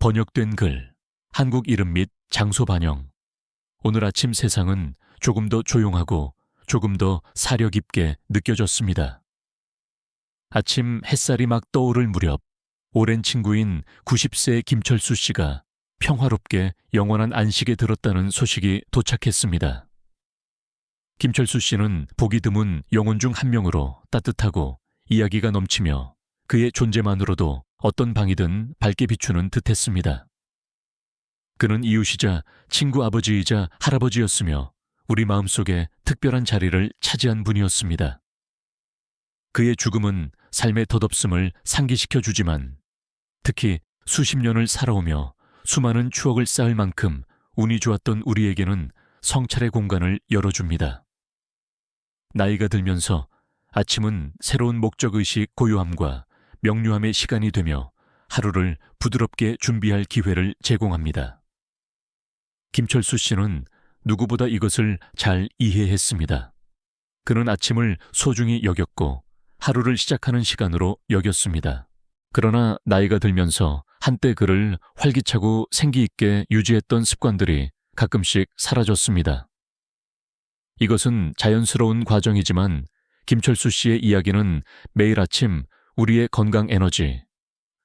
번역된 글, 한국 이름 및 장소 반영. 오늘 아침 세상은 조금 더 조용하고 조금 더 사려 깊게 느껴졌습니다. 아침 햇살이 막 떠오를 무렵 오랜 친구인 90세 김철수 씨가 평화롭게 영원한 안식에 들었다는 소식이 도착했습니다. 김철수 씨는 보기 드문 영혼 중 한 명으로 따뜻하고 이야기가 넘치며 그의 존재만으로도 어떤 방이든 밝게 비추는 듯했습니다. 그는 이웃이자 친구 아버지이자 할아버지였으며 우리 마음속에 특별한 자리를 차지한 분이었습니다. 그의 죽음은 삶의 덧없음을 상기시켜 주지만 특히 수십 년을 살아오며 수많은 추억을 쌓을 만큼 운이 좋았던 우리에게는 성찰의 공간을 열어줍니다. 나이가 들면서 아침은 새로운 목적의식 고요함과 명료함의 시간이 되며 하루를 부드럽게 준비할 기회를 제공합니다. 김철수 씨는 누구보다 이것을 잘 이해했습니다. 그는 아침을 소중히 여겼고 하루를 시작하는 시간으로 여겼습니다. 그러나 나이가 들면서 한때 그를 활기차고 생기 있게 유지했던 습관들이 가끔씩 사라졌습니다. 이것은 자연스러운 과정이지만 김철수 씨의 이야기는 매일 아침 우리의 건강 에너지,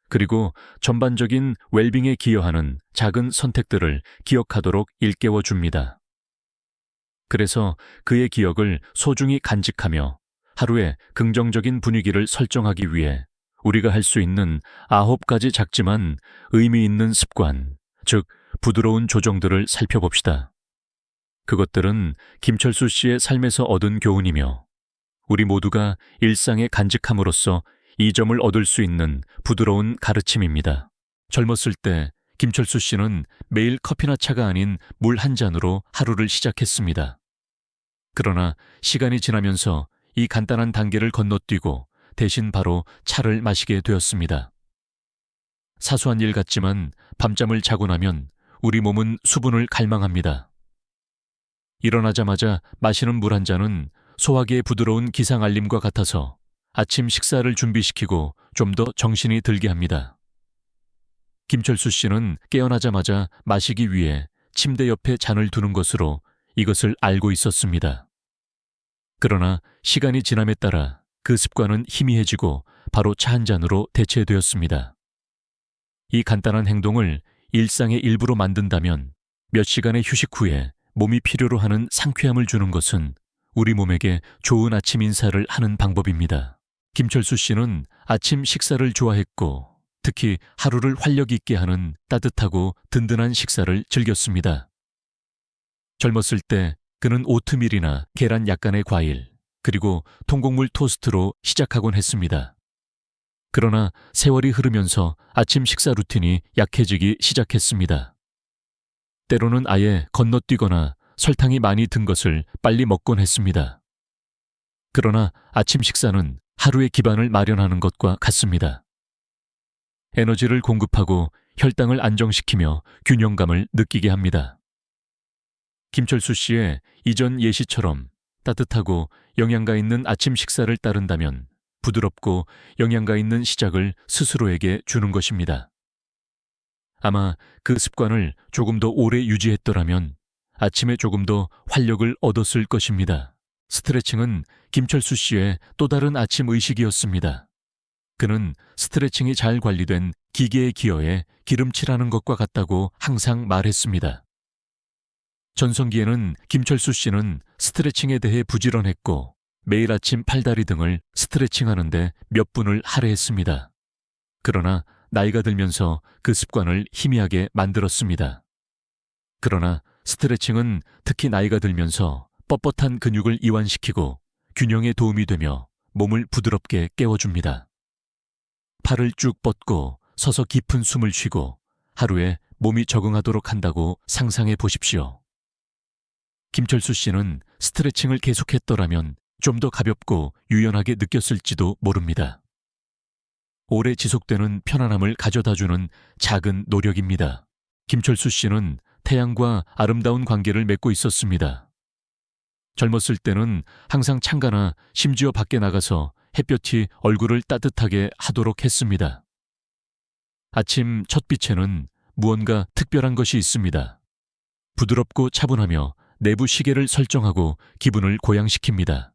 그리고 전반적인 웰빙에 기여하는 작은 선택들을 기억하도록 일깨워 줍니다. 그래서 그의 기억을 소중히 간직하며 하루의 긍정적인 분위기를 설정하기 위해 우리가 할 수 있는 9가지 작지만 의미 있는 습관, 즉 부드러운 조정들을 살펴봅시다. 그것들은 김철수 씨의 삶에서 얻은 교훈이며 우리 모두가 일상에 간직함으로써 이 점을 얻을 수 있는 부드러운 가르침입니다. 젊었을 때 김철수 씨는 매일 커피나 차가 아닌 물 한 잔으로 하루를 시작했습니다. 그러나 시간이 지나면서 이 간단한 단계를 건너뛰고 대신 바로 차를 마시게 되었습니다. 사소한 일 같지만 밤잠을 자고 나면 우리 몸은 수분을 갈망합니다. 일어나자마자 마시는 물 한 잔은 소화기의 부드러운 기상알림과 같아서 아침 식사를 준비시키고 좀 더 정신이 들게 합니다. 김철수 씨는 깨어나자마자 마시기 위해 침대 옆에 잔을 두는 것으로 이것을 알고 있었습니다. 그러나 시간이 지남에 따라 그 습관은 희미해지고 바로 차 한 잔으로 대체되었습니다. 이 간단한 행동을 일상의 일부로 만든다면 몇 시간의 휴식 후에 몸이 필요로 하는 상쾌함을 주는 것은 우리 몸에게 좋은 아침 인사를 하는 방법입니다. 김철수 씨는 아침 식사를 좋아했고 특히 하루를 활력 있게 하는 따뜻하고 든든한 식사를 즐겼습니다. 젊었을 때 그는 오트밀이나 계란 약간의 과일, 그리고 통곡물 토스트로 시작하곤 했습니다. 그러나 세월이 흐르면서 아침 식사 루틴이 약해지기 시작했습니다. 때로는 아예 건너뛰거나 설탕이 많이 든 것을 빨리 먹곤 했습니다. 그러나 아침 식사는 하루의 기반을 마련하는 것과 같습니다. 에너지를 공급하고 혈당을 안정시키며 균형감을 느끼게 합니다. 김철수 씨의 이전 예시처럼 따뜻하고 영양가 있는 아침 식사를 따른다면 부드럽고 영양가 있는 시작을 스스로에게 주는 것입니다. 아마 그 습관을 조금 더 오래 유지했더라면 아침에 조금 더 활력을 얻었을 것입니다. 스트레칭은 김철수 씨의 또 다른 아침 의식이었습니다. 그는 스트레칭이 잘 관리된 기계의 기어에 기름칠하는 것과 같다고 항상 말했습니다. 전성기에는 김철수 씨는 스트레칭에 대해 부지런했고 매일 아침 팔다리 등을 스트레칭하는데 몇 분을 할애했습니다. 그러나 나이가 들면서 그 습관을 희미하게 만들었습니다. 그러나 스트레칭은 특히 나이가 들면서 뻣뻣한 근육을 이완시키고 균형에 도움이 되며 몸을 부드럽게 깨워줍니다. 팔을 쭉 뻗고 서서 깊은 숨을 쉬고 하루에 몸이 적응하도록 한다고 상상해 보십시오. 김철수 씨는 스트레칭을 계속했더라면 좀 더 가볍고 유연하게 느꼈을지도 모릅니다. 오래 지속되는 편안함을 가져다주는 작은 노력입니다. 김철수 씨는 태양과 아름다운 관계를 맺고 있었습니다. 젊었을 때는 항상 창가나 심지어 밖에 나가서 햇볕이 얼굴을 따뜻하게 하도록 했습니다. 아침 첫 빛에는 무언가 특별한 것이 있습니다. 부드럽고 차분하며 내부 시계를 설정하고 기분을 고양시킵니다.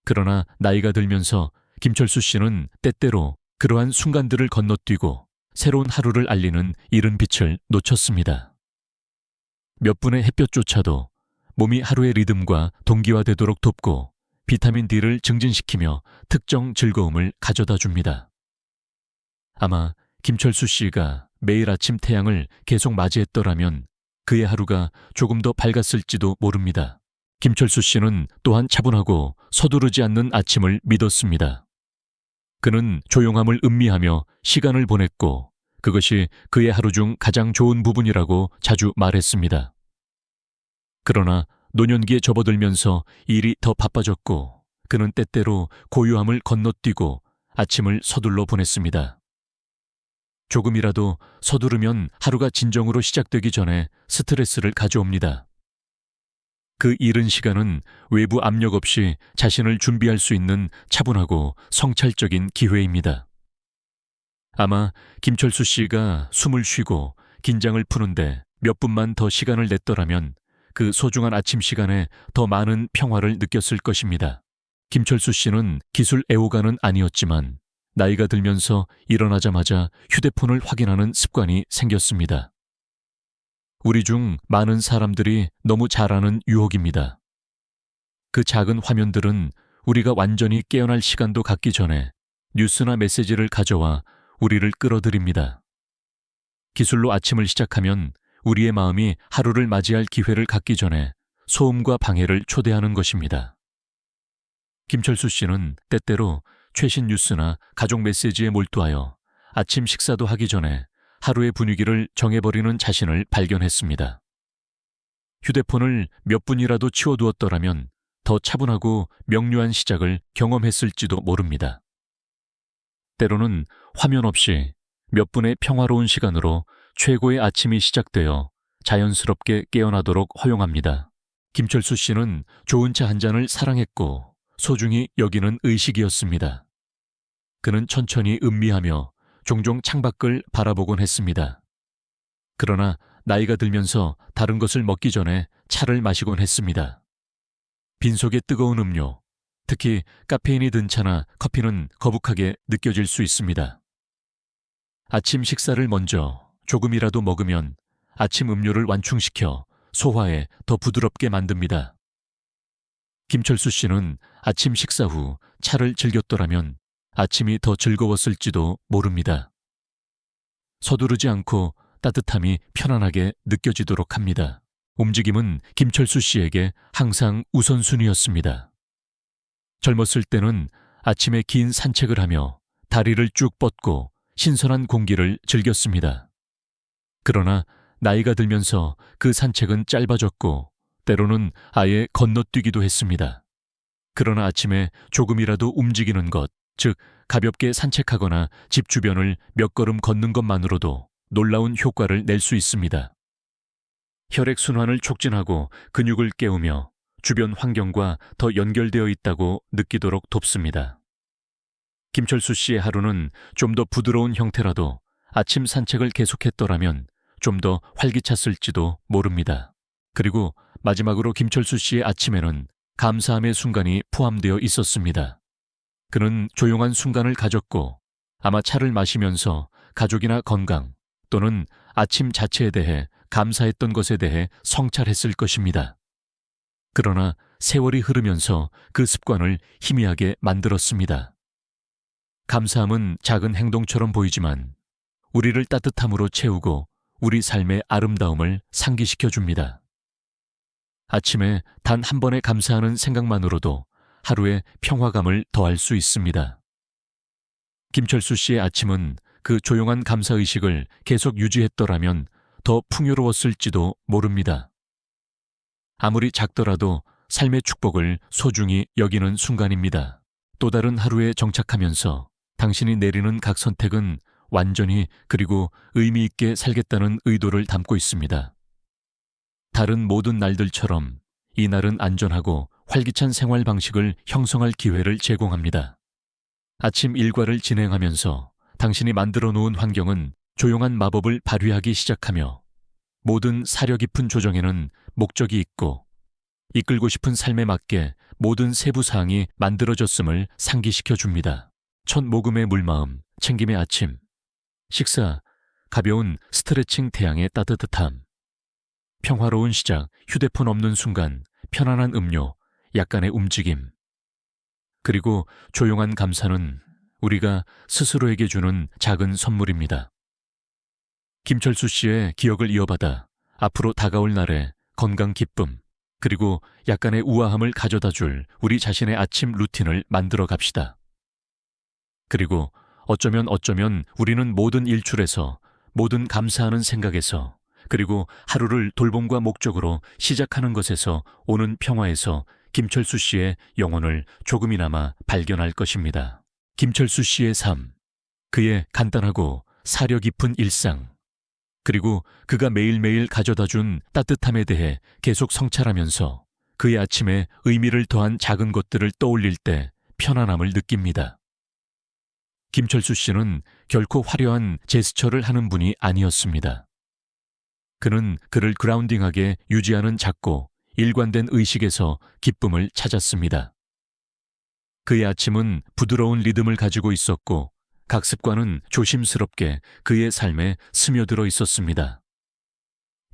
그러나 나이가 들면서 김철수 씨는 때때로 그러한 순간들을 건너뛰고 새로운 하루를 알리는 이른 빛을 놓쳤습니다. 몇 분의 햇볕조차도 몸이 하루의 리듬과 동기화되도록 돕고 비타민 D를 증진시키며 특정 즐거움을 가져다 줍니다. 아마 김철수 씨가 매일 아침 태양을 계속 맞이했더라면 그의 하루가 조금 더 밝았을지도 모릅니다. 김철수 씨는 또한 차분하고 서두르지 않는 아침을 믿었습니다. 그는 조용함을 음미하며 시간을 보냈고 그것이 그의 하루 중 가장 좋은 부분이라고 자주 말했습니다. 그러나 노년기에 접어들면서 일이 더 바빠졌고 그는 때때로 고요함을 건너뛰고 아침을 서둘러 보냈습니다. 조금이라도 서두르면 하루가 진정으로 시작되기 전에 스트레스를 가져옵니다. 그 이른 시간은 외부 압력 없이 자신을 준비할 수 있는 차분하고 성찰적인 기회입니다. 아마 김철수 씨가 숨을 쉬고 긴장을 푸는데 몇 분만 더 시간을 냈더라면 그 소중한 아침 시간에 더 많은 평화를 느꼈을 것입니다. 김철수 씨는 기술 애호가는 아니었지만 나이가 들면서 일어나자마자 휴대폰을 확인하는 습관이 생겼습니다. 우리 중 많은 사람들이 너무 잘 아는 유혹입니다. 그 작은 화면들은 우리가 완전히 깨어날 시간도 갖기 전에 뉴스나 메시지를 가져와 우리를 끌어들입니다. 기술로 아침을 시작하면 우리의 마음이 하루를 맞이할 기회를 갖기 전에 소음과 방해를 초대하는 것입니다. 김철수 씨는 때때로 최신 뉴스나 가족 메시지에 몰두하여 아침 식사도 하기 전에 하루의 분위기를 정해버리는 자신을 발견했습니다. 휴대폰을 몇 분이라도 치워두었더라면 더 차분하고 명료한 시작을 경험했을지도 모릅니다. 때로는 화면 없이 몇 분의 평화로운 시간으로 최고의 아침이 시작되어 자연스럽게 깨어나도록 허용합니다. 김철수 씨는 좋은 차 한 잔을 사랑했고 소중히 여기는 의식이었습니다. 그는 천천히 음미하며 종종 창밖을 바라보곤 했습니다. 그러나 나이가 들면서 다른 것을 먹기 전에 차를 마시곤 했습니다. 빈속의 뜨거운 음료, 특히 카페인이 든 차나 커피는 거북하게 느껴질 수 있습니다. 아침 식사를 먼저 조금이라도 먹으면 아침 음료를 완충시켜 소화에 더 부드럽게 만듭니다. 김철수 씨는 아침 식사 후 차를 즐겼더라면 아침이 더 즐거웠을지도 모릅니다. 서두르지 않고 따뜻함이 편안하게 느껴지도록 합니다. 움직임은 김철수 씨에게 항상 우선순위였습니다. 젊었을 때는 아침에 긴 산책을 하며 다리를 쭉 뻗고 신선한 공기를 즐겼습니다. 그러나 나이가 들면서 그 산책은 짧아졌고 때로는 아예 건너뛰기도 했습니다. 그러나 아침에 조금이라도 움직이는 것, 즉 가볍게 산책하거나 집 주변을 몇 걸음 걷는 것만으로도 놀라운 효과를 낼 수 있습니다. 혈액순환을 촉진하고 근육을 깨우며 주변 환경과 더 연결되어 있다고 느끼도록 돕습니다. 김철수 씨의 하루는 좀 더 부드러운 형태라도 아침 산책을 계속했더라면 좀 더 활기찼을지도 모릅니다. 그리고 마지막으로 김철수 씨의 아침에는 감사함의 순간이 포함되어 있었습니다. 그는 조용한 순간을 가졌고 아마 차를 마시면서 가족이나 건강 또는 아침 자체에 대해 감사했던 것에 대해 성찰했을 것입니다. 그러나 세월이 흐르면서 그 습관을 희미하게 만들었습니다. 감사함은 작은 행동처럼 보이지만 우리를 따뜻함으로 채우고 우리 삶의 아름다움을 상기시켜 줍니다. 아침에 단 한 번의 감사하는 생각만으로도 하루의 평화감을 더할 수 있습니다. 김철수 씨의 아침은 그 조용한 감사의식을 계속 유지했더라면 더 풍요로웠을지도 모릅니다. 아무리 작더라도 삶의 축복을 소중히 여기는 순간입니다. 또 다른 하루에 정착하면서 당신이 내리는 각 선택은 완전히 그리고 의미 있게 살겠다는 의도를 담고 있습니다. 다른 모든 날들처럼 이 날은 안전하고 활기찬 생활 방식을 형성할 기회를 제공합니다. 아침 일과를 진행하면서 당신이 만들어 놓은 환경은 조용한 마법을 발휘하기 시작하며 모든 사려 깊은 조정에는 목적이 있고 이끌고 싶은 삶에 맞게 모든 세부 사항이 만들어졌음을 상기시켜 줍니다. 첫 모금의 물마음, 챙김의 아침, 식사, 가벼운 스트레칭 태양의 따뜻함, 평화로운 시작, 휴대폰 없는 순간, 편안한 음료, 약간의 움직임. 그리고 조용한 감사는 우리가 스스로에게 주는 작은 선물입니다. 김철수 씨의 기억을 이어받아 앞으로 다가올 날에 건강 기쁨, 그리고 약간의 우아함을 가져다 줄 우리 자신의 아침 루틴을 만들어 갑시다. 그리고 어쩌면 우리는 모든 일출에서, 모든 감사하는 생각에서, 그리고 하루를 돌봄과 목적으로 시작하는 것에서 오는 평화에서 김철수 씨의 영혼을 조금이나마 발견할 것입니다. 김철수 씨의 삶, 그의 간단하고 사려 깊은 일상, 그리고 그가 매일매일 가져다 준 따뜻함에 대해 계속 성찰하면서 그의 아침에 의미를 더한 작은 것들을 떠올릴 때 편안함을 느낍니다. 김철수 씨는 결코 화려한 제스처를 하는 분이 아니었습니다. 그는 그를 그라운딩하게 유지하는 작고 일관된 의식에서 기쁨을 찾았습니다. 그의 아침은 부드러운 리듬을 가지고 있었고 각 습관은 조심스럽게 그의 삶에 스며들어 있었습니다.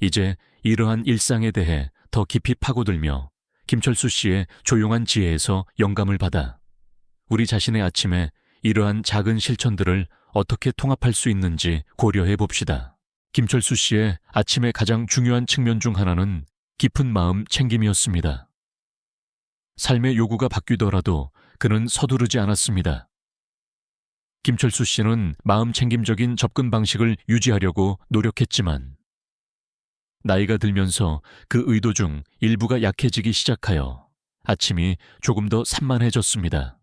이제 이러한 일상에 대해 더 깊이 파고들며 김철수 씨의 조용한 지혜에서 영감을 받아 우리 자신의 아침에 이러한 작은 실천들을 어떻게 통합할 수 있는지 고려해 봅시다. 김철수 씨의 아침의 가장 중요한 측면 중 하나는 깊은 마음 챙김이었습니다. 삶의 요구가 바뀌더라도 그는 서두르지 않았습니다. 김철수 씨는 마음 챙김적인 접근 방식을 유지하려고 노력했지만 나이가 들면서 그 의도 중 일부가 약해지기 시작하여 아침이 조금 더 산만해졌습니다.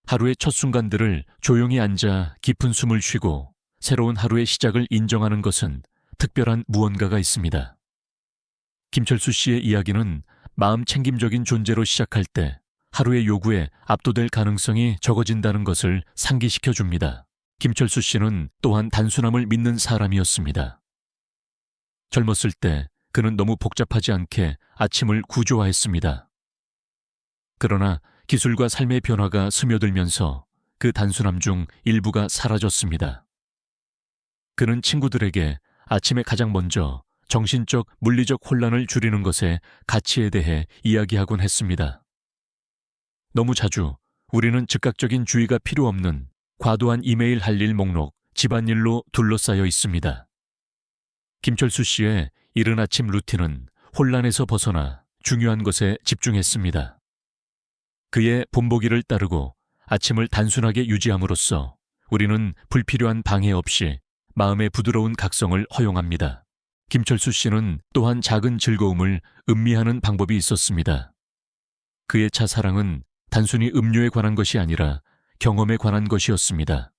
하루의 첫 순간들을 조용히 앉아 깊은 숨을 쉬고 새로운 하루의 시작을 인정하는 것은 특별한 무언가가 있습니다. 김철수 씨의 이야기는 마음 챙김적인 존재로 시작할 때 하루의 요구에 압도될 가능성이 적어진다는 것을 상기시켜 줍니다. 김철수 씨는 또한 단순함을 믿는 사람이었습니다. 젊었을 때 그는 너무 복잡하지 않게 아침을 구조화했습니다. 그러나 기술과 삶의 변화가 스며들면서 그 단순함 중 일부가 사라졌습니다. 그는 친구들에게 아침에 가장 먼저 정신적, 물리적 혼란을 줄이는 것의 가치에 대해 이야기하곤 했습니다. 너무 자주 우리는 즉각적인 주의가 필요 없는 과도한 이메일 할 일 목록, 집안일로 둘러싸여 있습니다. 김철수 씨의 이른 아침 루틴은 혼란에서 벗어나 중요한 것에 집중했습니다. 그의 본보기를 따르고 아침을 단순하게 유지함으로써 우리는 불필요한 방해 없이 마음의 부드러운 각성을 허용합니다. 김철수 씨는 또한 작은 즐거움을 음미하는 방법이 있었습니다. 그의 차 사랑은 단순히 음료에 관한 것이 아니라 경험에 관한 것이었습니다.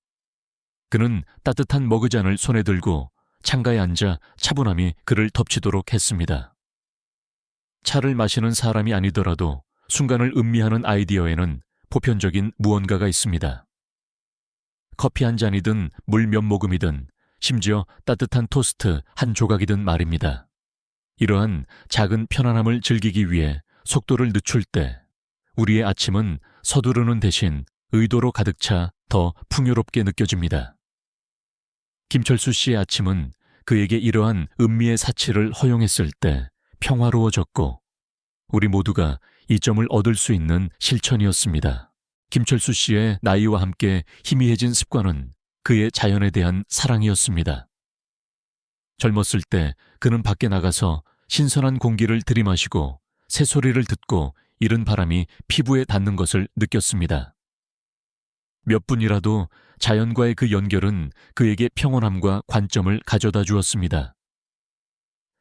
그는 따뜻한 머그잔을 손에 들고 창가에 앉아 차분함이 그를 덮치도록 했습니다. 차를 마시는 사람이 아니더라도 순간을 음미하는 아이디어에는 보편적인 무언가가 있습니다. 커피 한 잔이든 물 몇 모금이든 심지어 따뜻한 토스트 한 조각이든 말입니다. 이러한 작은 편안함을 즐기기 위해 속도를 늦출 때 우리의 아침은 서두르는 대신 의도로 가득 차 더 풍요롭게 느껴집니다. 김철수 씨의 아침은 그에게 이러한 음미의 사치를 허용했을 때 평화로워졌고 우리 모두가 이 점을 얻을 수 있는 실천이었습니다. 김철수 씨의 나이와 함께 희미해진 습관은 그의 자연에 대한 사랑이었습니다. 젊었을 때 그는 밖에 나가서 신선한 공기를 들이마시고 새소리를 듣고 이른 바람이 피부에 닿는 것을 느꼈습니다. 몇 분이라도 자연과의 그 연결은 그에게 평온함과 관점을 가져다 주었습니다.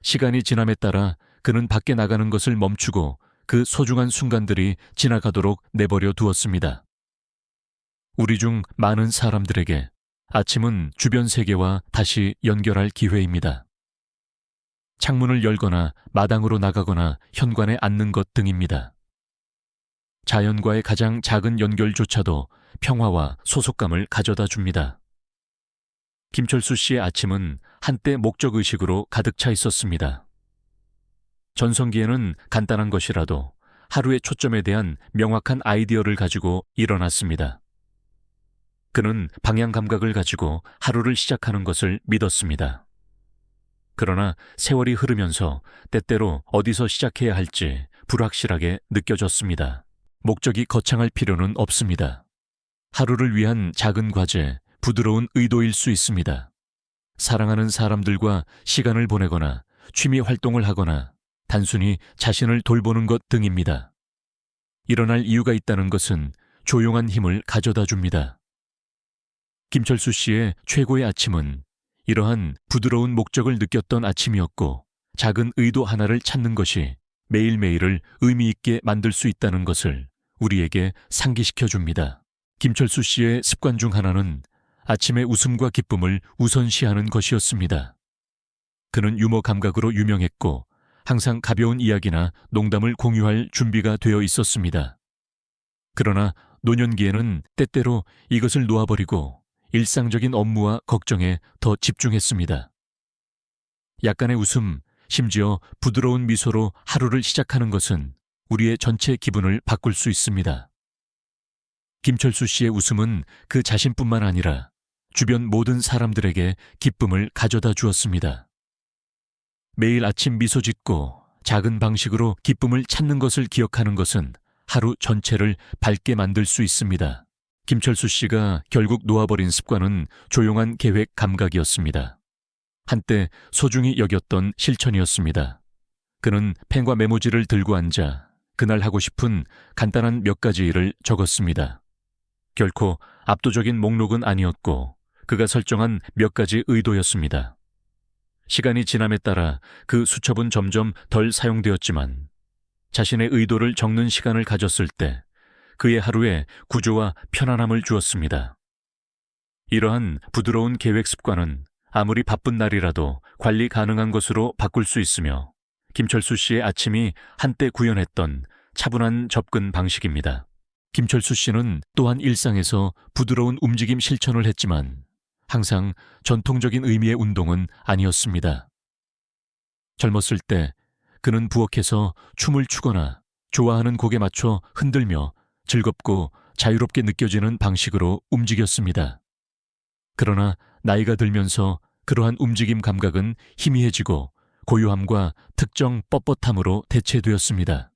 시간이 지남에 따라 그는 밖에 나가는 것을 멈추고 그 소중한 순간들이 지나가도록 내버려 두었습니다. 우리 중 많은 사람들에게 아침은 주변 세계와 다시 연결할 기회입니다. 창문을 열거나 마당으로 나가거나 현관에 앉는 것 등입니다. 자연과의 가장 작은 연결조차도 평화와 소속감을 가져다 줍니다. 김철수 씨의 아침은 한때 목적의식으로 가득 차 있었습니다. 전성기에는 간단한 것이라도 하루의 초점에 대한 명확한 아이디어를 가지고 일어났습니다. 그는 방향 감각을 가지고 하루를 시작하는 것을 믿었습니다. 그러나 세월이 흐르면서 때때로 어디서 시작해야 할지 불확실하게 느껴졌습니다. 목적이 거창할 필요는 없습니다. 하루를 위한 작은 과제, 부드러운 의도일 수 있습니다. 사랑하는 사람들과 시간을 보내거나 취미 활동을 하거나 단순히 자신을 돌보는 것 등입니다. 일어날 이유가 있다는 것은 조용한 힘을 가져다 줍니다. 김철수 씨의 최고의 아침은 이러한 부드러운 목적을 느꼈던 아침이었고, 작은 의도 하나를 찾는 것이 매일매일을 의미 있게 만들 수 있다는 것을 우리에게 상기시켜 줍니다. 김철수 씨의 습관 중 하나는 아침의 웃음과 기쁨을 우선시하는 것이었습니다. 그는 유머 감각으로 유명했고 항상 가벼운 이야기나 농담을 공유할 준비가 되어 있었습니다. 그러나 노년기에는 때때로 이것을 놓아버리고 일상적인 업무와 걱정에 더 집중했습니다. 약간의 웃음, 심지어 부드러운 미소로 하루를 시작하는 것은 우리의 전체 기분을 바꿀 수 있습니다. 김철수 씨의 웃음은 그 자신뿐만 아니라 주변 모든 사람들에게 기쁨을 가져다 주었습니다. 매일 아침 미소 짓고 작은 방식으로 기쁨을 찾는 것을 기억하는 것은 하루 전체를 밝게 만들 수 있습니다. 김철수 씨가 결국 놓아버린 습관은 조용한 계획 감각이었습니다. 한때 소중히 여겼던 실천이었습니다. 그는 펜과 메모지를 들고 앉아 그날 하고 싶은 간단한 몇 가지 일을 적었습니다. 결코 압도적인 목록은 아니었고 그가 설정한 몇 가지 의도였습니다. 시간이 지남에 따라 그 수첩은 점점 덜 사용되었지만 자신의 의도를 적는 시간을 가졌을 때 그의 하루에 구조와 편안함을 주었습니다. 이러한 부드러운 계획 습관은 아무리 바쁜 날이라도 관리 가능한 것으로 바꿀 수 있으며 김철수 씨의 아침이 한때 구현했던 차분한 접근 방식입니다. 김철수 씨는 또한 일상에서 부드러운 움직임 실천을 했지만 항상 전통적인 의미의 운동은 아니었습니다. 젊었을 때 그는 부엌에서 춤을 추거나 좋아하는 곡에 맞춰 흔들며 즐겁고 자유롭게 느껴지는 방식으로 움직였습니다. 그러나 나이가 들면서 그러한 움직임 감각은 희미해지고 고요함과 특정 뻣뻣함으로 대체되었습니다.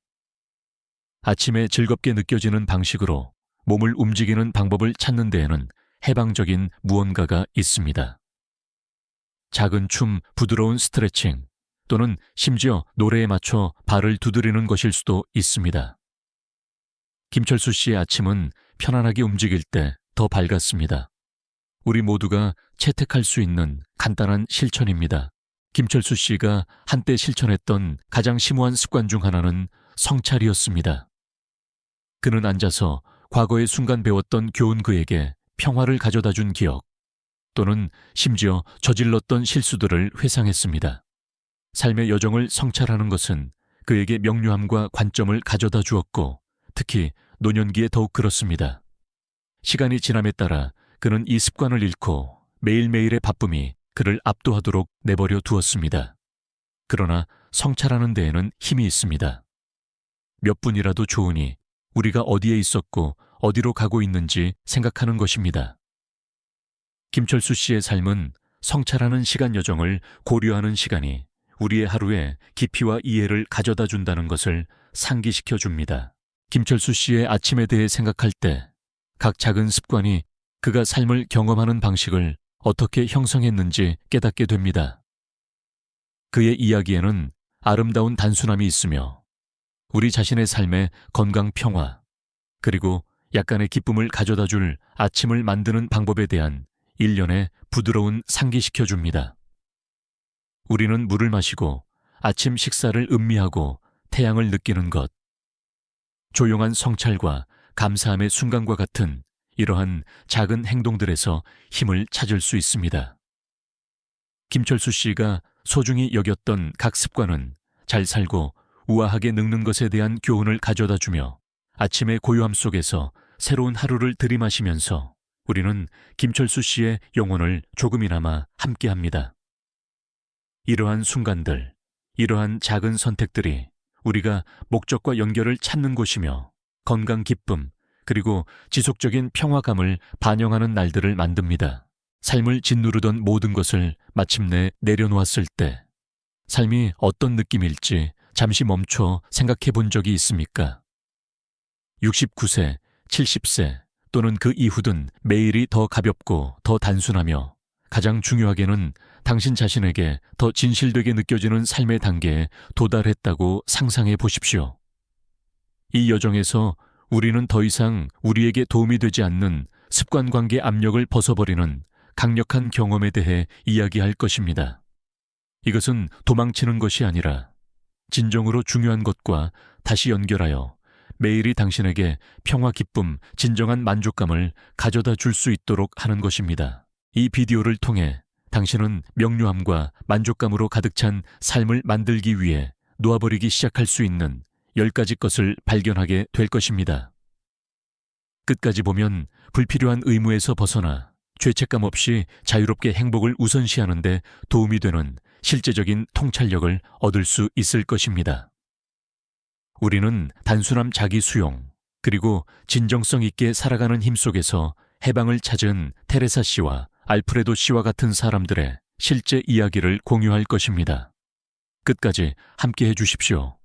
아침에 즐겁게 느껴지는 방식으로 몸을 움직이는 방법을 찾는 데에는 해방적인 무언가가 있습니다. 작은 춤, 부드러운 스트레칭 또는 심지어 노래에 맞춰 발을 두드리는 것일 수도 있습니다. 김철수 씨의 아침은 편안하게 움직일 때 더 밝았습니다. 우리 모두가 채택할 수 있는 간단한 실천입니다. 김철수 씨가 한때 실천했던 가장 심오한 습관 중 하나는 성찰이었습니다. 그는 앉아서 과거의 순간 배웠던 교훈 그에게 평화를 가져다 준 기억 또는 심지어 저질렀던 실수들을 회상했습니다. 삶의 여정을 성찰하는 것은 그에게 명료함과 관점을 가져다 주었고 특히 노년기에 더욱 그렇습니다. 시간이 지남에 따라 그는 이 습관을 잃고 매일매일의 바쁨이 그를 압도하도록 내버려 두었습니다. 그러나 성찰하는 데에는 힘이 있습니다. 몇 분이라도 좋으니 우리가 어디에 있었고 어디로 가고 있는지 생각하는 것입니다. 김철수 씨의 삶은 성찰하는 시간 여정을 고려하는 시간이 우리의 하루에 깊이와 이해를 가져다 준다는 것을 상기시켜 줍니다. 김철수 씨의 아침에 대해 생각할 때 각 작은 습관이 그가 삶을 경험하는 방식을 어떻게 형성했는지 깨닫게 됩니다. 그의 이야기에는 아름다운 단순함이 있으며 우리 자신의 삶의 건강 평화 그리고 약간의 기쁨을 가져다 줄 아침을 만드는 방법에 대한 일련의 부드러운 상기시켜 줍니다. 우리는 물을 마시고 아침 식사를 음미하고 태양을 느끼는 것, 조용한 성찰과 감사함의 순간과 같은 이러한 작은 행동들에서 힘을 찾을 수 있습니다. 김철수 씨가 소중히 여겼던 각 습관은 잘 살고 우아하게 늙는 것에 대한 교훈을 가져다 주며 아침의 고요함 속에서 새로운 하루를 들이마시면서 우리는 김철수 씨의 영혼을 조금이나마 함께합니다. 이러한 순간들, 이러한 작은 선택들이 우리가 목적과 연결을 찾는 곳이며 건강 기쁨, 그리고 지속적인 평화감을 반영하는 날들을 만듭니다. 삶을 짓누르던 모든 것을 마침내 내려놓았을 때 삶이 어떤 느낌일지 잠시 멈춰 생각해 본 적이 있습니까? 69세, 70세 또는 그 이후든 매일이 더 가볍고 더 단순하며 가장 중요하게는 당신 자신에게 더 진실되게 느껴지는 삶의 단계에 도달했다고 상상해 보십시오. 이 여정에서 우리는 더 이상 우리에게 도움이 되지 않는 습관관계 압력을 벗어버리는 강력한 경험에 대해 이야기할 것입니다. 이것은 도망치는 것이 아니라 진정으로 중요한 것과 다시 연결하여 매일이 당신에게 평화, 기쁨, 진정한 만족감을 가져다 줄 수 있도록 하는 것입니다. 이 비디오를 통해 당신은 명료함과 만족감으로 가득 찬 삶을 만들기 위해 놓아버리기 시작할 수 있는 10가지 것을 발견하게 될 것입니다. 끝까지 보면 불필요한 의무에서 벗어나 죄책감 없이 자유롭게 행복을 우선시하는 데 도움이 되는 실제적인 통찰력을 얻을 수 있을 것입니다. 우리는 단순함 자기 수용, 그리고 진정성 있게 살아가는 힘 속에서 해방을 찾은 테레사 씨와 알프레도 씨와 같은 사람들의 실제 이야기를 공유할 것입니다. 끝까지 함께 해주십시오.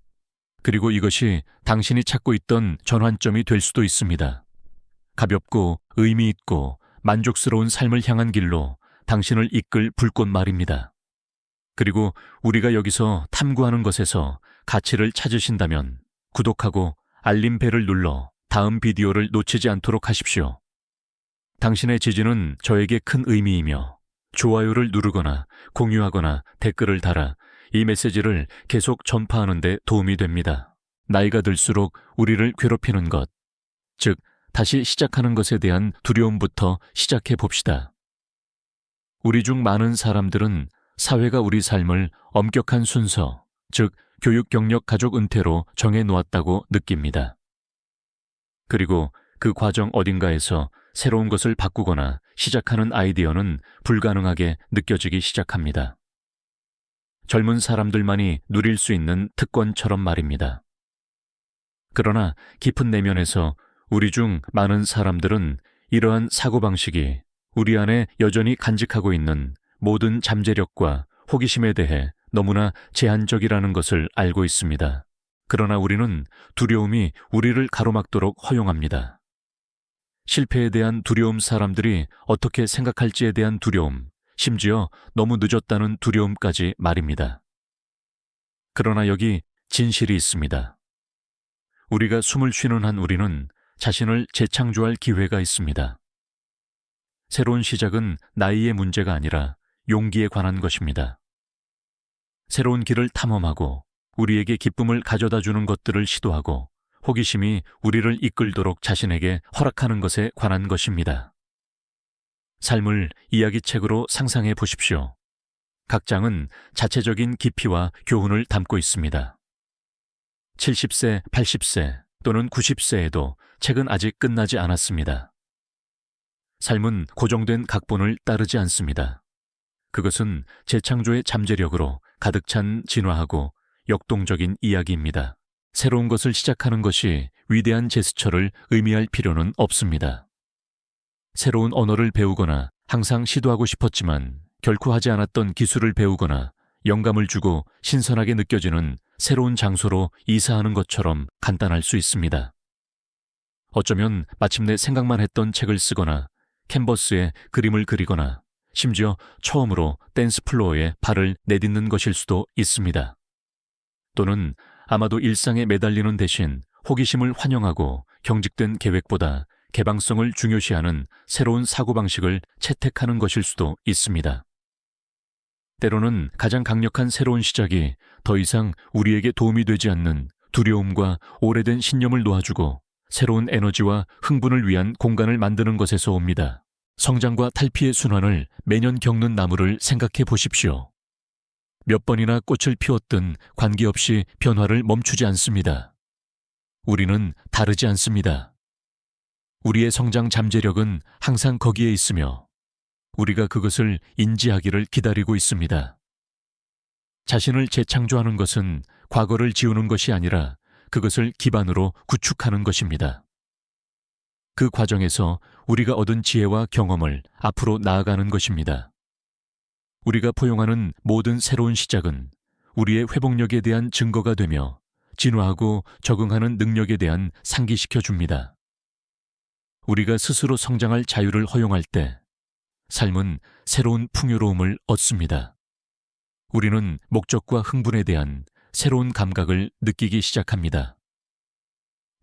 그리고 이것이 당신이 찾고 있던 전환점이 될 수도 있습니다. 가볍고 의미 있고 만족스러운 삶을 향한 길로 당신을 이끌 불꽃 말입니다. 그리고 우리가 여기서 탐구하는 것에서 가치를 찾으신다면 구독하고 알림벨을 눌러 다음 비디오를 놓치지 않도록 하십시오. 당신의 지지는 저에게 큰 의미이며 좋아요를 누르거나 공유하거나 댓글을 달아 이 메시지를 계속 전파하는 데 도움이 됩니다. 나이가 들수록 우리를 괴롭히는 것, 즉 다시 시작하는 것에 대한 두려움부터 시작해 봅시다. 우리 중 많은 사람들은 사회가 우리 삶을 엄격한 순서, 즉 교육, 경력, 가족, 은퇴로 정해 놓았다고 느낍니다. 그리고 그 과정 어딘가에서 새로운 것을 바꾸거나 시작하는 아이디어는 불가능하게 느껴지기 시작합니다. 젊은 사람들만이 누릴 수 있는 특권처럼 말입니다. 그러나 깊은 내면에서 우리 중 많은 사람들은 이러한 사고방식이 우리 안에 여전히 간직하고 있는 모든 잠재력과 호기심에 대해 너무나 제한적이라는 것을 알고 있습니다. 그러나 우리는 두려움이 우리를 가로막도록 허용합니다. 실패에 대한 두려움, 사람들이 어떻게 생각할지에 대한 두려움, 심지어 너무 늦었다는 두려움까지 말입니다. 그러나 여기 진실이 있습니다. 우리가 숨을 쉬는 한 우리는 자신을 재창조할 기회가 있습니다. 새로운 시작은 나이의 문제가 아니라 용기에 관한 것입니다. 새로운 길을 탐험하고 우리에게 기쁨을 가져다 주는 것들을 시도하고 호기심이 우리를 이끌도록 자신에게 허락하는 것에 관한 것입니다. 삶을 이야기책으로 상상해 보십시오. 각 장은 자체적인 깊이와 교훈을 담고 있습니다. 70세, 80세 또는 90세에도 책은 아직 끝나지 않았습니다. 삶은 고정된 각본을 따르지 않습니다. 그것은 재창조의 잠재력으로 가득 찬 진화하고 역동적인 이야기입니다. 새로운 것을 시작하는 것이 위대한 제스처를 의미할 필요는 없습니다. 새로운 언어를 배우거나 항상 시도하고 싶었지만 결코 하지 않았던 기술을 배우거나 영감을 주고 신선하게 느껴지는 새로운 장소로 이사하는 것처럼 간단할 수 있습니다. 어쩌면 마침내 생각만 했던 책을 쓰거나 캔버스에 그림을 그리거나 심지어 처음으로 댄스 플로어에 발을 내딛는 것일 수도 있습니다. 또는 아마도 일상에 매달리는 대신 호기심을 환영하고 경직된 계획보다 개방성을 중요시하는 새로운 사고방식을 채택하는 것일 수도 있습니다. 때로는 가장 강력한 새로운 시작이 더 이상 우리에게 도움이 되지 않는 두려움과 오래된 신념을 놓아주고 새로운 에너지와 흥분을 위한 공간을 만드는 것에서 옵니다. 성장과 탈피의 순환을 매년 겪는 나무를 생각해 보십시오. 몇 번이나 꽃을 피웠든 관계없이 변화를 멈추지 않습니다. 우리는 다르지 않습니다. 우리의 성장 잠재력은 항상 거기에 있으며 우리가 그것을 인지하기를 기다리고 있습니다. 자신을 재창조하는 것은 과거를 지우는 것이 아니라 그것을 기반으로 구축하는 것입니다. 그 과정에서 우리가 얻은 지혜와 경험을 앞으로 나아가는 것입니다. 우리가 포용하는 모든 새로운 시작은 우리의 회복력에 대한 증거가 되며 진화하고 적응하는 능력에 대한 상기시켜 줍니다. 우리가 스스로 성장할 자유를 허용할 때 삶은 새로운 풍요로움을 얻습니다. 우리는 목적과 흥분에 대한 새로운 감각을 느끼기 시작합니다.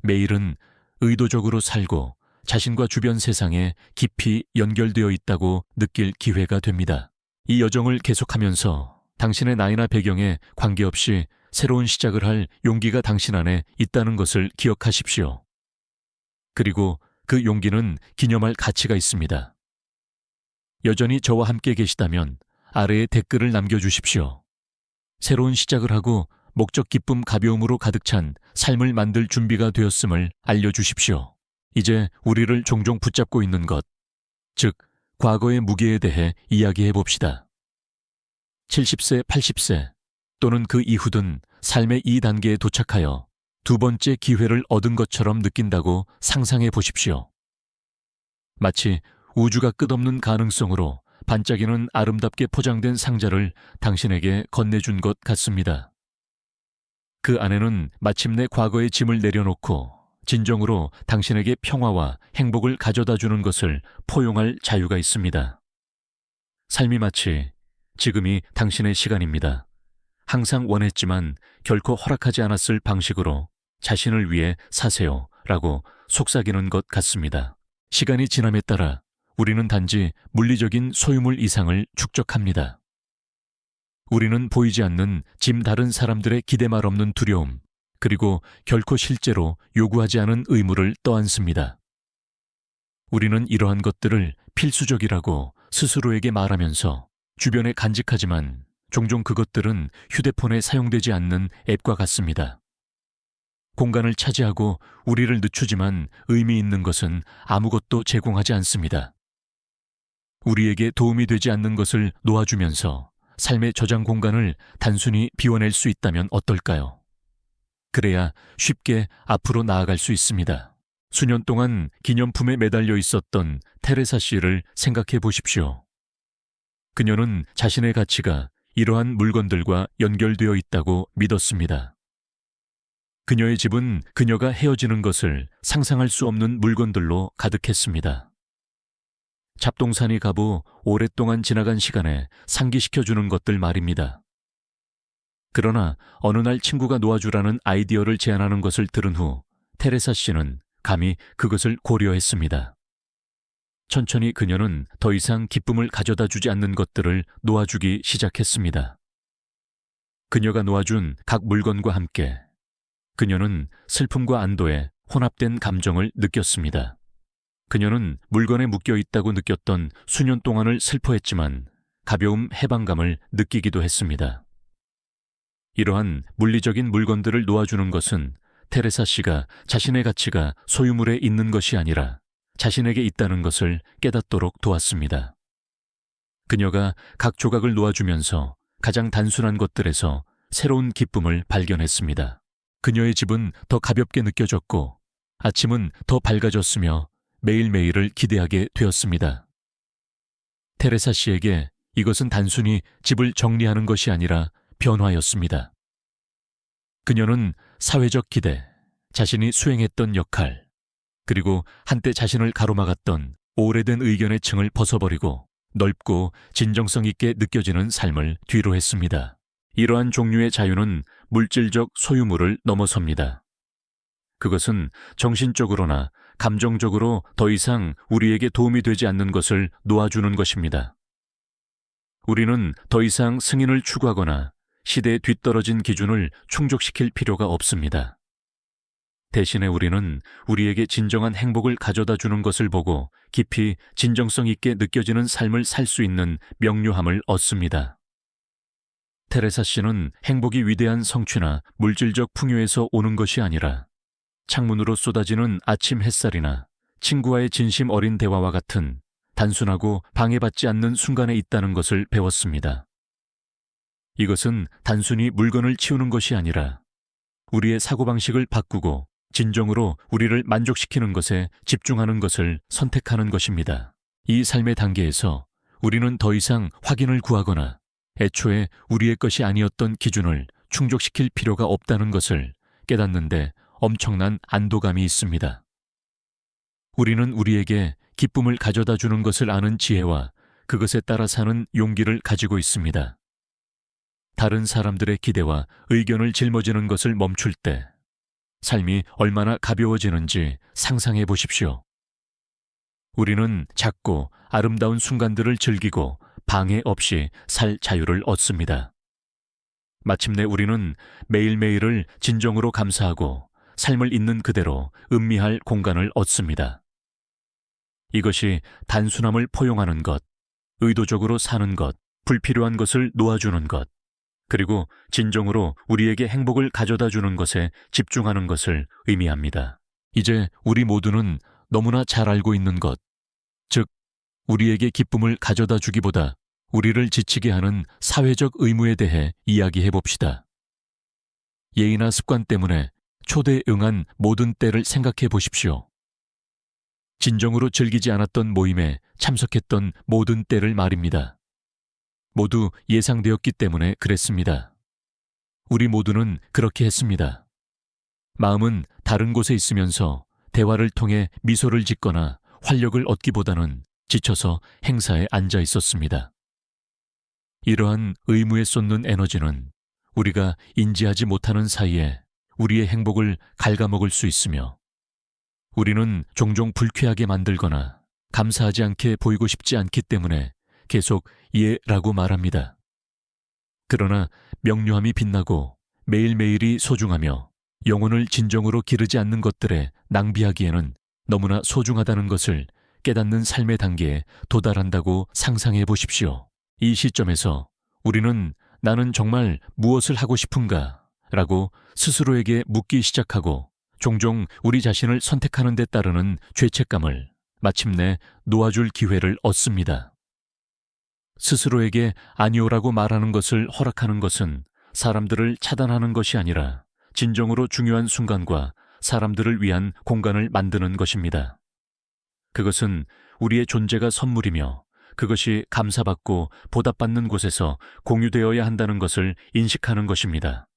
매일은 의도적으로 살고 자신과 주변 세상에 깊이 연결되어 있다고 느낄 기회가 됩니다. 이 여정을 계속하면서 당신의 나이나 배경에 관계없이 새로운 시작을 할 용기가 당신 안에 있다는 것을 기억하십시오. 그리고 그 용기는 기념할 가치가 있습니다. 여전히 저와 함께 계시다면 아래에 댓글을 남겨주십시오. 새로운 시작을 하고 목적 기쁨 가벼움으로 가득 찬 삶을 만들 준비가 되었음을 알려주십시오. 이제 우리를 종종 붙잡고 있는 것, 즉 과거의 무게에 대해 이야기해 봅시다. 70세, 80세 또는 그 이후든 삶의 이 단계에 도착하여 두 번째 기회를 얻은 것처럼 느낀다고 상상해 보십시오. 마치 우주가 끝없는 가능성으로 반짝이는 아름답게 포장된 상자를 당신에게 건네준 것 같습니다. 그 안에는 마침내 과거의 짐을 내려놓고 진정으로 당신에게 평화와 행복을 가져다 주는 것을 포용할 자유가 있습니다. 삶이 마치 지금이 당신의 시간입니다. 항상 원했지만 결코 허락하지 않았을 방식으로 자신을 위해 사세요 라고 속삭이는 것 같습니다. 시간이 지남에 따라 우리는 단지 물리적인 소유물 이상을 축적합니다. 우리는 보이지 않는 짐 다른 사람들의 기대말 없는 두려움, 그리고 결코 실제로 요구하지 않은 의무를 떠안습니다. 우리는 이러한 것들을 필수적이라고 스스로에게 말하면서 주변에 간직하지만 종종 그것들은 휴대폰에 사용되지 않는 앱과 같습니다. 공간을 차지하고 우리를 늦추지만 의미 있는 것은 아무것도 제공하지 않습니다. 우리에게 도움이 되지 않는 것을 놓아주면서 삶의 저장 공간을 단순히 비워낼 수 있다면 어떨까요? 그래야 쉽게 앞으로 나아갈 수 있습니다. 수년 동안 기념품에 매달려 있었던 테레사 씨를 생각해 보십시오. 그녀는 자신의 가치가 이러한 물건들과 연결되어 있다고 믿었습니다. 그녀의 집은 그녀가 헤어지는 것을 상상할 수 없는 물건들로 가득했습니다. 잡동사니 가부 오랫동안 지나간 시간에 상기시켜주는 것들 말입니다. 그러나 어느 날 친구가 놓아주라는 아이디어를 제안하는 것을 들은 후 테레사 씨는 감히 그것을 고려했습니다. 천천히 그녀는 더 이상 기쁨을 가져다 주지 않는 것들을 놓아주기 시작했습니다. 그녀가 놓아준 각 물건과 함께 그녀는 슬픔과 안도의 혼합된 감정을 느꼈습니다. 그녀는 물건에 묶여 있다고 느꼈던 수년 동안을 슬퍼했지만 가벼움 해방감을 느끼기도 했습니다. 이러한 물리적인 물건들을 놓아주는 것은 테레사 씨가 자신의 가치가 소유물에 있는 것이 아니라 자신에게 있다는 것을 깨닫도록 도왔습니다. 그녀가 각 조각을 놓아주면서 가장 단순한 것들에서 새로운 기쁨을 발견했습니다. 그녀의 집은 더 가볍게 느껴졌고 아침은 더 밝아졌으며 매일매일을 기대하게 되었습니다. 테레사 씨에게 이것은 단순히 집을 정리하는 것이 아니라 변화였습니다. 그녀는 사회적 기대, 자신이 수행했던 역할, 그리고 한때 자신을 가로막았던 오래된 의견의 층을 벗어버리고 넓고 진정성 있게 느껴지는 삶을 뒤로 했습니다. 이러한 종류의 자유는 물질적 소유물을 넘어섭니다. 그것은 정신적으로나 감정적으로 더 이상 우리에게 도움이 되지 않는 것을 놓아주는 것입니다. 우리는 더 이상 승인을 추구하거나 시대에 뒤떨어진 기준을 충족시킬 필요가 없습니다. 대신에 우리는 우리에게 진정한 행복을 가져다 주는 것을 보고 깊이 진정성 있게 느껴지는 삶을 살 수 있는 명료함을 얻습니다. 테레사 씨는 행복이 위대한 성취나 물질적 풍요에서 오는 것이 아니라 창문으로 쏟아지는 아침 햇살이나 친구와의 진심 어린 대화와 같은 단순하고 방해받지 않는 순간에 있다는 것을 배웠습니다. 이것은 단순히 물건을 치우는 것이 아니라 우리의 사고방식을 바꾸고 진정으로 우리를 만족시키는 것에 집중하는 것을 선택하는 것입니다. 이 삶의 단계에서 우리는 더 이상 확인을 구하거나 애초에 우리의 것이 아니었던 기준을 충족시킬 필요가 없다는 것을 깨닫는데 엄청난 안도감이 있습니다. 우리는 우리에게 기쁨을 가져다 주는 것을 아는 지혜와 그것에 따라 사는 용기를 가지고 있습니다. 다른 사람들의 기대와 의견을 짊어지는 것을 멈출 때 삶이 얼마나 가벼워지는지 상상해 보십시오. 우리는 작고 아름다운 순간들을 즐기고 방해 없이 살 자유를 얻습니다. 마침내 우리는 매일매일을 진정으로 감사하고 삶을 있는 그대로 음미할 공간을 얻습니다. 이것이 단순함을 포용하는 것, 의도적으로 사는 것, 불필요한 것을 놓아주는 것, 그리고 진정으로 우리에게 행복을 가져다 주는 것에 집중하는 것을 의미합니다. 이제 우리 모두는 너무나 잘 알고 있는 것, 즉 우리에게 기쁨을 가져다 주기보다 우리를 지치게 하는 사회적 의무에 대해 이야기해 봅시다. 예의나 습관 때문에 초대에 응한 모든 때를 생각해 보십시오. 진정으로 즐기지 않았던 모임에 참석했던 모든 때를 말입니다. 모두 예상되었기 때문에 그랬습니다. 우리 모두는 그렇게 했습니다. 마음은 다른 곳에 있으면서 대화를 통해 미소를 짓거나 활력을 얻기보다는 지쳐서 행사에 앉아 있었습니다. 이러한 의무에 쏟는 에너지는 우리가 인지하지 못하는 사이에 우리의 행복을 갉아먹을 수 있으며 우리는 종종 불쾌하게 만들거나 감사하지 않게 보이고 싶지 않기 때문에 계속 예라고 말합니다. 그러나 명료함이 빛나고 매일매일이 소중하며 영혼을 진정으로 기르지 않는 것들에 낭비하기에는 너무나 소중하다는 것을 깨닫는 삶의 단계에 도달한다고 상상해 보십시오. 이 시점에서 우리는 나는 정말 무엇을 하고 싶은가? 라고 스스로에게 묻기 시작하고 종종 우리 자신을 선택하는 데 따르는 죄책감을 마침내 놓아줄 기회를 얻습니다. 스스로에게 아니오라고 말하는 것을 허락하는 것은 사람들을 차단하는 것이 아니라 진정으로 중요한 순간과 사람들을 위한 공간을 만드는 것입니다. 그것은 우리의 존재가 선물이며 그것이 감사받고 보답받는 곳에서 공유되어야 한다는 것을 인식하는 것입니다.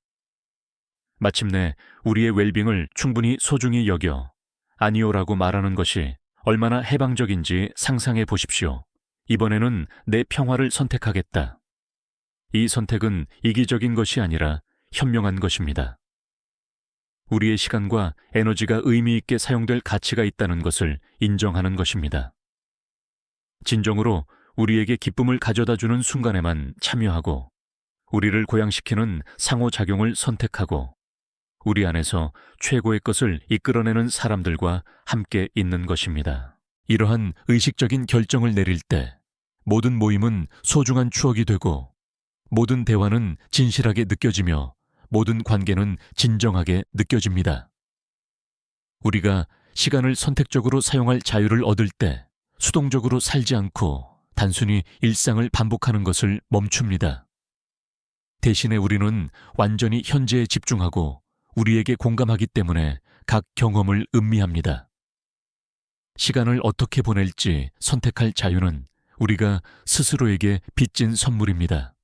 마침내 우리의 웰빙을 충분히 소중히 여겨 아니오라고 말하는 것이 얼마나 해방적인지 상상해 보십시오. 이번에는 내 평화를 선택하겠다. 이 선택은 이기적인 것이 아니라 현명한 것입니다. 우리의 시간과 에너지가 의미 있게 사용될 가치가 있다는 것을 인정하는 것입니다. 진정으로 우리에게 기쁨을 가져다주는 순간에만 참여하고 우리를 고양시키는 상호작용을 선택하고 우리 안에서 최고의 것을 이끌어내는 사람들과 함께 있는 것입니다. 이러한 의식적인 결정을 내릴 때 모든 모임은 소중한 추억이 되고 모든 대화는 진실하게 느껴지며 모든 관계는 진정하게 느껴집니다. 우리가 시간을 선택적으로 사용할 자유를 얻을 때 수동적으로 살지 않고 단순히 일상을 반복하는 것을 멈춥니다. 대신에 우리는 완전히 현재에 집중하고 우리에게 공감하기 때문에 각 경험을 음미합니다. 시간을 어떻게 보낼지 선택할 자유는 우리가 스스로에게 빚진 선물입니다.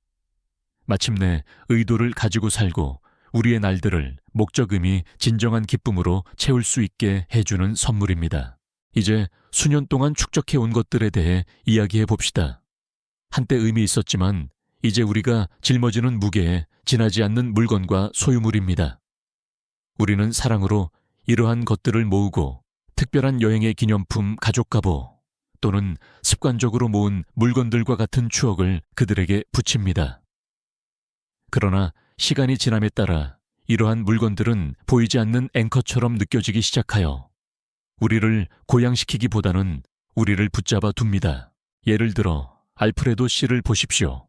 마침내 의도를 가지고 살고 우리의 날들을 목적의미 진정한 기쁨으로 채울 수 있게 해주는 선물입니다. 이제 수년 동안 축적해 온 것들에 대해 이야기해 봅시다. 한때 의미 있었지만 이제 우리가 짊어지는 무게에 지나지 않는 물건과 소유물입니다. 우리는 사랑으로 이러한 것들을 모으고 특별한 여행의 기념품 가족가보 또는 습관적으로 모은 물건들과 같은 추억을 그들에게 붙입니다. 그러나 시간이 지남에 따라 이러한 물건들은 보이지 않는 앵커처럼 느껴지기 시작하여 우리를 고양시키기보다는 우리를 붙잡아 둡니다. 예를 들어 알프레도 씨를 보십시오.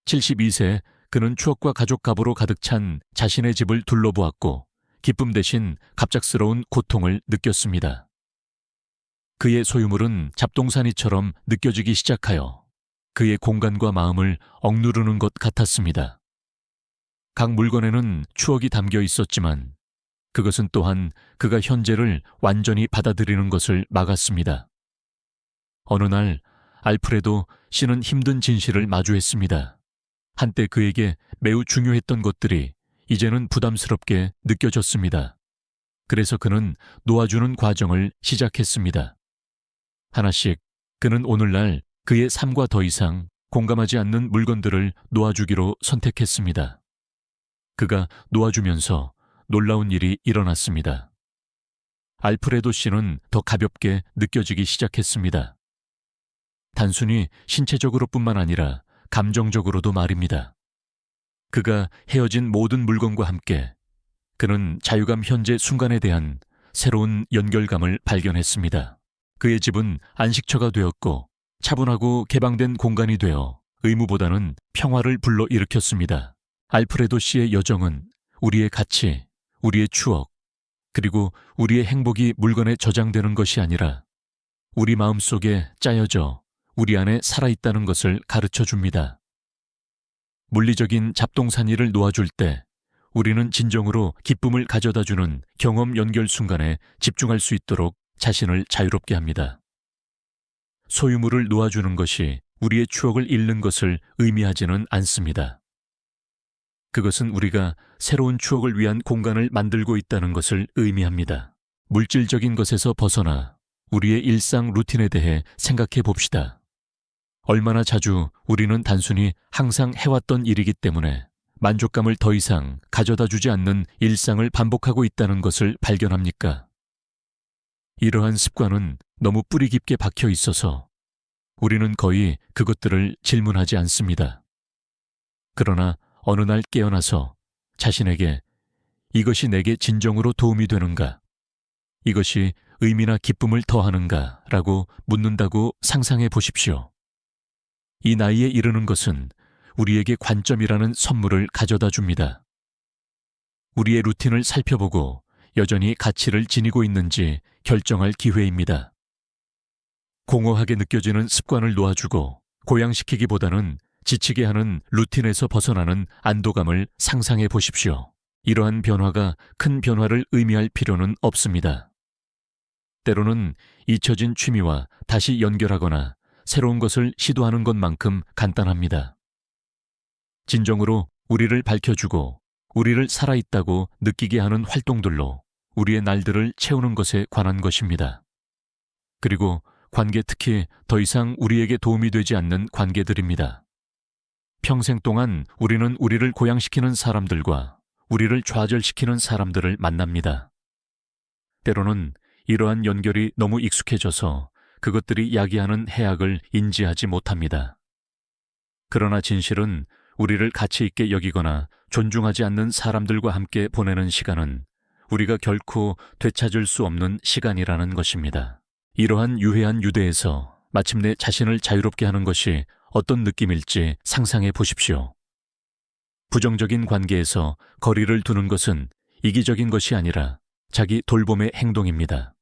72세 그는 추억과 가족 가보로 가득 찬 자신의 집을 둘러보았고 기쁨 대신 갑작스러운 고통을 느꼈습니다. 그의 소유물은 잡동사니처럼 느껴지기 시작하여 그의 공간과 마음을 억누르는 것 같았습니다. 각 물건에는 추억이 담겨 있었지만 그것은 또한 그가 현재를 완전히 받아들이는 것을 막았습니다. 어느 날 알프레도 씨는 힘든 진실을 마주했습니다. 한때 그에게 매우 중요했던 것들이 이제는 부담스럽게 느껴졌습니다. 그래서 그는 놓아주는 과정을 시작했습니다. 하나씩 그는 오늘날 그의 삶과 더 이상 공감하지 않는 물건들을 놓아주기로 선택했습니다. 그가 놓아주면서 놀라운 일이 일어났습니다. 알프레도 씨는 더 가볍게 느껴지기 시작했습니다. 단순히 신체적으로뿐만 아니라 감정적으로도 말입니다. 그가 헤어진 모든 물건과 함께 그는 자유감 현재 순간에 대한 새로운 연결감을 발견했습니다. 그의 집은 안식처가 되었고 차분하고 개방된 공간이 되어 의무보다는 평화를 불러일으켰습니다. 알프레도 씨의 여정은 우리의 가치, 우리의 추억, 그리고 우리의 행복이 물건에 저장되는 것이 아니라 우리 마음속에 짜여져 우리 안에 살아있다는 것을 가르쳐 줍니다. 물리적인 잡동사니를 놓아줄 때 우리는 진정으로 기쁨을 가져다주는 경험 연결 순간에 집중할 수 있도록 자신을 자유롭게 합니다. 소유물을 놓아주는 것이 우리의 추억을 잃는 것을 의미하지는 않습니다. 그것은 우리가 새로운 추억을 위한 공간을 만들고 있다는 것을 의미합니다. 물질적인 것에서 벗어나 우리의 일상 루틴에 대해 생각해 봅시다. 얼마나 자주 우리는 단순히 항상 해왔던 일이기 때문에 만족감을 더 이상 가져다 주지 않는 일상을 반복하고 있다는 것을 발견합니까? 이러한 습관은 너무 뿌리 깊게 박혀 있어서 우리는 거의 그것들을 질문하지 않습니다. 그러나 어느 날 깨어나서 자신에게 이것이 내게 진정으로 도움이 되는가? 이것이 의미나 기쁨을 더하는가? 라고 묻는다고 상상해 보십시오. 이 나이에 이르는 것은 우리에게 관점이라는 선물을 가져다 줍니다. 우리의 루틴을 살펴보고 여전히 가치를 지니고 있는지 결정할 기회입니다. 공허하게 느껴지는 습관을 놓아주고 고양시키기보다는 지치게 하는 루틴에서 벗어나는 안도감을 상상해 보십시오. 이러한 변화가 큰 변화를 의미할 필요는 없습니다. 때로는 잊혀진 취미와 다시 연결하거나 새로운 것을 시도하는 것만큼 간단합니다. 진정으로 우리를 밝혀주고 우리를 살아있다고 느끼게 하는 활동들로 우리의 날들을 채우는 것에 관한 것입니다. 그리고 관계, 특히 더 이상 우리에게 도움이 되지 않는 관계들입니다. 평생 동안 우리는 우리를 고양시키는 사람들과 우리를 좌절시키는 사람들을 만납니다. 때로는 이러한 연결이 너무 익숙해져서 그것들이 야기하는 해악을 인지하지 못합니다. 그러나 진실은 우리를 가치 있게 여기거나 존중하지 않는 사람들과 함께 보내는 시간은 우리가 결코 되찾을 수 없는 시간이라는 것입니다. 이러한 유해한 유대에서 마침내 자신을 자유롭게 하는 것이 어떤 느낌일지 상상해 보십시오. 부정적인 관계에서 거리를 두는 것은 이기적인 것이 아니라 자기 돌봄의 행동입니다.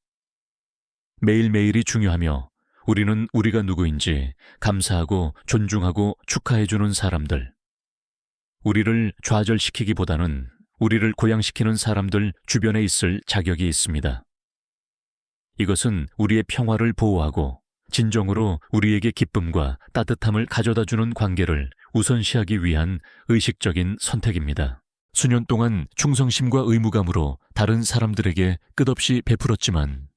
매일매일이 중요하며 우리는 우리가 누구인지 감사하고 존중하고 축하해주는 사람들, 우리를 좌절시키기보다는 우리를 고양시키는 사람들 주변에 있을 자격이 있습니다. 이것은 우리의 평화를 보호하고 진정으로 우리에게 기쁨과 따뜻함을 가져다주는 관계를 우선시하기 위한 의식적인 선택입니다. 수년 동안 충성심과 의무감으로 다른 사람들에게 끝없이 베풀었지만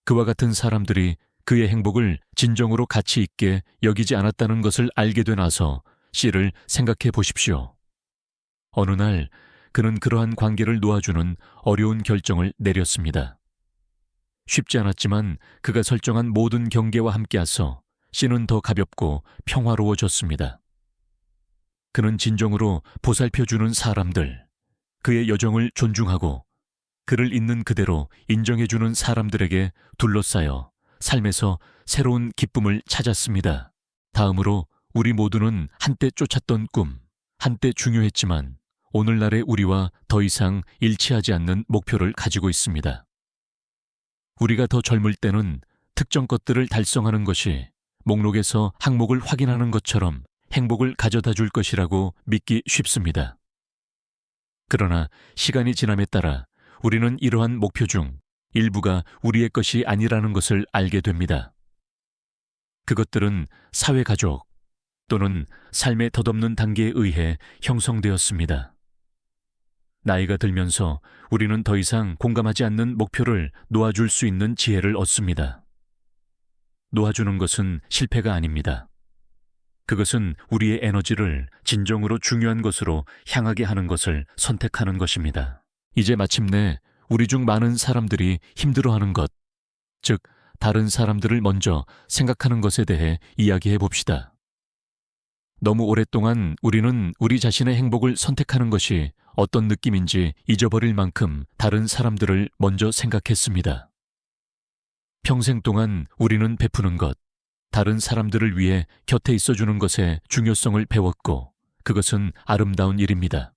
그와 같은 사람들이 그의 행복을 진정으로 가치 있게 여기지 않았다는 것을 알게 돼 나서 씨를 생각해 보십시오. 어느 날 그는 그러한 관계를 놓아주는 어려운 결정을 내렸습니다. 쉽지 않았지만 그가 설정한 모든 경계와 함께하서 씨는 더 가볍고 평화로워졌습니다. 그는 진정으로 보살펴주는 사람들, 그의 여정을 존중하고 그를 있는 그대로 인정해주는 사람들에게 둘러싸여 삶에서 새로운 기쁨을 찾았습니다. 다음으로 우리 모두는 한때 쫓았던 꿈, 한때 중요했지만 오늘날의 우리와 더 이상 일치하지 않는 목표를 가지고 있습니다. 우리가 더 젊을 때는 특정 것들을 달성하는 것이 목록에서 항목을 확인하는 것처럼 행복을 가져다 줄 것이라고 믿기 쉽습니다. 그러나 시간이 지남에 따라 우리는 이러한 목표 중 일부가 우리의 것이 아니라는 것을 알게 됩니다. 그것들은 사회가족 또는 삶의 덧없는 단계에 의해 형성되었습니다. 나이가 들면서 우리는 더 이상 공감하지 않는 목표를 놓아줄 수 있는 지혜를 얻습니다. 놓아주는 것은 실패가 아닙니다. 그것은 우리의 에너지를 진정으로 중요한 것으로 향하게 하는 것을 선택하는 것입니다. 이제 마침내 우리 중 많은 사람들이 힘들어하는 것, 즉 다른 사람들을 먼저 생각하는 것에 대해 이야기해 봅시다. 너무 오랫동안 우리는 우리 자신의 행복을 선택하는 것이 어떤 느낌인지 잊어버릴 만큼 다른 사람들을 먼저 생각했습니다. 평생 동안 우리는 베푸는 것, 다른 사람들을 위해 곁에 있어주는 것의 중요성을 배웠고 그것은 아름다운 일입니다.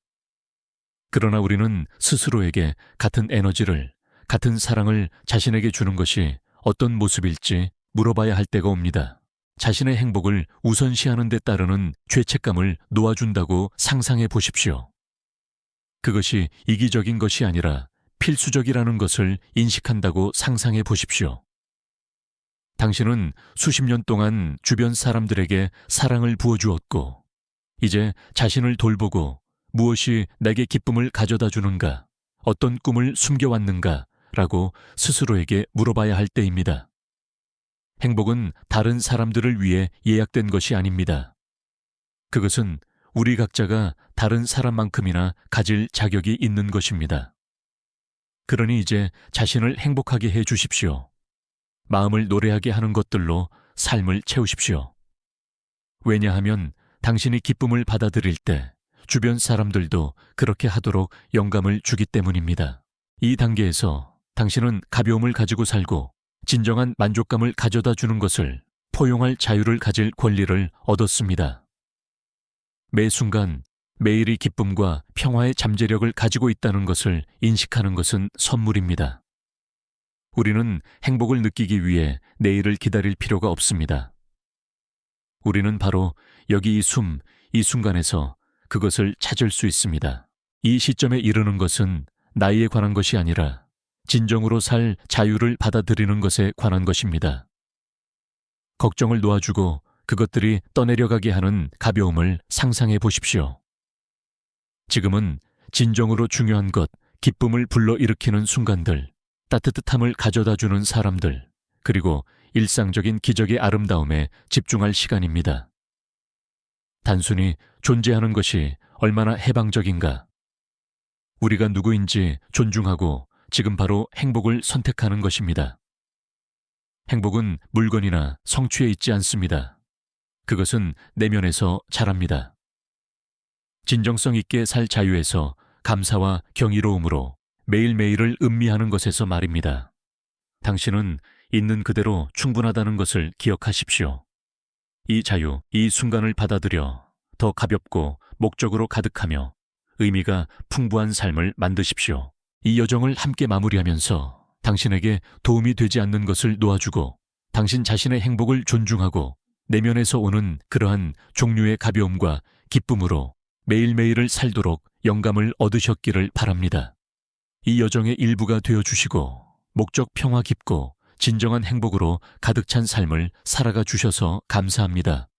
그러나 우리는 스스로에게 같은 에너지를, 같은 사랑을 자신에게 주는 것이 어떤 모습일지 물어봐야 할 때가 옵니다. 자신의 행복을 우선시하는 데 따르는 죄책감을 놓아준다고 상상해 보십시오. 그것이 이기적인 것이 아니라 필수적이라는 것을 인식한다고 상상해 보십시오. 당신은 수십 년 동안 주변 사람들에게 사랑을 부어주었고, 이제 자신을 돌보고 무엇이 내게 기쁨을 가져다 주는가, 어떤 꿈을 숨겨왔는가 라고 스스로에게 물어봐야 할 때입니다. 행복은 다른 사람들을 위해 예약된 것이 아닙니다. 그것은 우리 각자가 다른 사람만큼이나 가질 자격이 있는 것입니다. 그러니 이제 자신을 행복하게 해 주십시오. 마음을 노래하게 하는 것들로 삶을 채우십시오. 왜냐하면 당신이 기쁨을 받아들일 때 주변 사람들도 그렇게 하도록 영감을 주기 때문입니다. 이 단계에서 당신은 가벼움을 가지고 살고 진정한 만족감을 가져다 주는 것을 포용할 자유를 가질 권리를 얻었습니다. 매 순간 매일이 기쁨과 평화의 잠재력을 가지고 있다는 것을 인식하는 것은 선물입니다. 우리는 행복을 느끼기 위해 내일을 기다릴 필요가 없습니다. 우리는 바로 여기 이 순간에서 그것을 찾을 수 있습니다. 이 시점에 이르는 것은 나이에 관한 것이 아니라 진정으로 살 자유를 받아들이는 것에 관한 것입니다. 걱정을 놓아주고 그것들이 떠내려가게 하는 가벼움을 상상해 보십시오. 지금은 진정으로 중요한 것, 기쁨을 불러일으키는 순간들, 따뜻함을 가져다주는 사람들, 그리고 일상적인 기적의 아름다움에 집중할 시간입니다. 단순히 존재하는 것이 얼마나 해방적인가. 우리가 누구인지 존중하고 지금 바로 행복을 선택하는 것입니다. 행복은 물건이나 성취에 있지 않습니다. 그것은 내면에서 자랍니다. 진정성 있게 살 자유에서 감사와 경이로움으로 매일매일을 음미하는 것에서 말입니다. 당신은 있는 그대로 충분하다는 것을 기억하십시오. 이 자유, 이 순간을 받아들여 더 가볍고 목적으로 가득하며 의미가 풍부한 삶을 만드십시오. 이 여정을 함께 마무리하면서 당신에게 도움이 되지 않는 것을 놓아주고 당신 자신의 행복을 존중하고 내면에서 오는 그러한 종류의 가벼움과 기쁨으로 매일매일을 살도록 영감을 얻으셨기를 바랍니다. 이 여정의 일부가 되어주시고 목적 평화 깊고 진정한 행복으로 가득 찬 삶을 살아가 주셔서 감사합니다.